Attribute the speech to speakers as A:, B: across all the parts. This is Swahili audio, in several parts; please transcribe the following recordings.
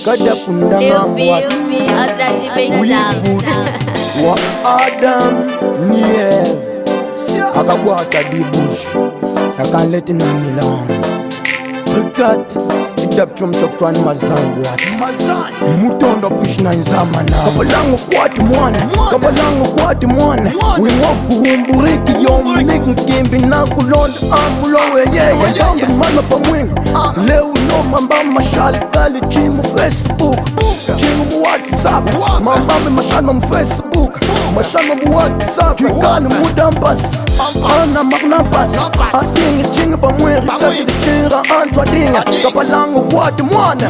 A: Kada kundanga mwat wa Adam ni Eve akabwata dibush akaleti na milango Rigat idap chum chokwan mazangu mutondo pushna nzama na kapalang kwati mwana we love kuhumburiki yom making kimbi na kulonda amulowe yeah jambi mama pamwing leo no mamba mashal kali chimu Facebook chimu mu WhatsApp mamba mashal mu Facebook mashal mu WhatsApp tukana mudampas ana magnampas atingi chinga pamwing kali chinga antwa dinga kapalang kwati mwana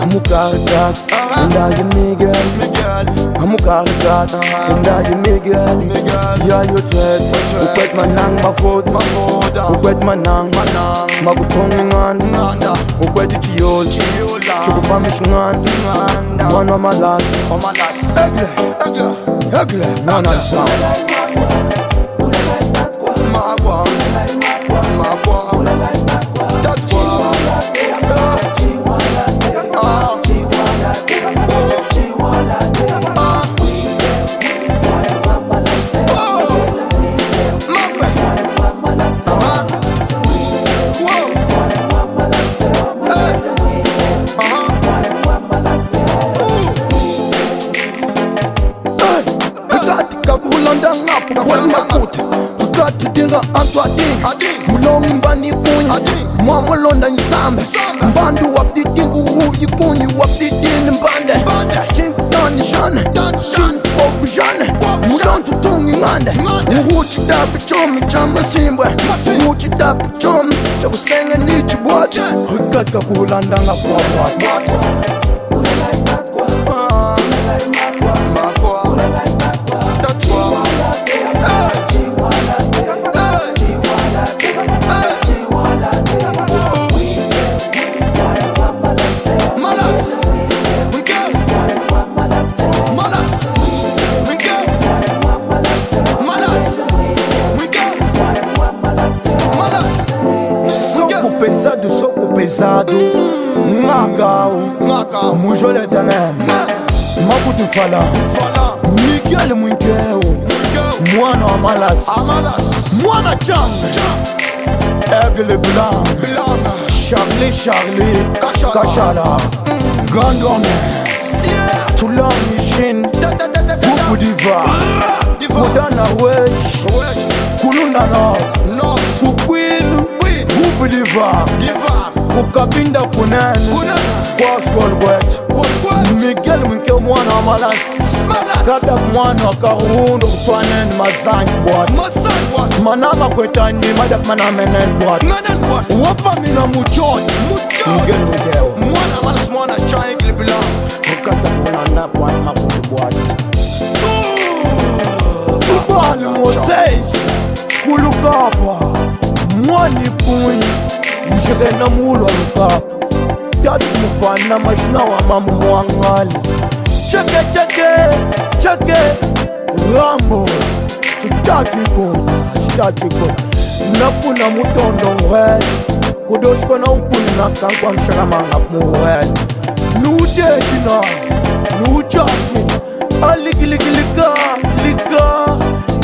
A: Amukargat, inda you Miguel. Amukargat, inda you Miguel. Yeah, you tread. Ukwet manang mafod. Ukwet manang magutongan. Ukwet chiyol. Chukupa mishungan. Mwana malas. Egle. Mwana zam. Magwa. Kakulanda ngapu wema kuti Kukati dinga antwa dinga Mulongi mbani kunyi Mwa londa nzambe Mbandu wapditingu uyi kunyi Wapditini mbande Chinku tani jane Chinku kofu jane Mulontu tungi ngande Muhuchi dapi chomi chama simbwe Muhuchi dapi chomi Chakusenge nichi bwati Kukati kakulanda ngapu wapwati Socopezado Ngakao Mujole tanem Makutu fala Miguel Mwinkeo Mwana wa malas Mwana chang Aigle blanc Charlie Kashala Gandone Tulani Shin Kupu diva Kudana wesh Kulunda no Kukwinu Kupu diva Kukabinda kunene Kwaskolwet Miguel Mwinkeo mwana wa malas Kada mwana wa karundo kutwanen mazanyi bwad Manama kwetani madak manamenen bwad Wapa mina muchon Miguel Mwinkeo Mwana malas mwana chani kilibila Kukata kunana kwa mabudu bwad Chibali Moses Kulukapa Mwani punyi Mshike na mulu wa lukapa Tatu mufana mashina wa mamu mwangali Cheke Rambo Chitatu iko Nakuna mutondo mweli Kudoshko na ukuni na kankwa msharamanga mweli Nudekina Nuchati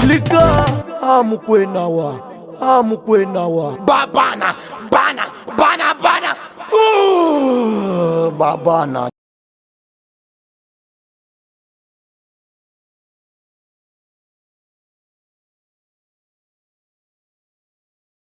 A: Lika Amukwenawa Babana Babana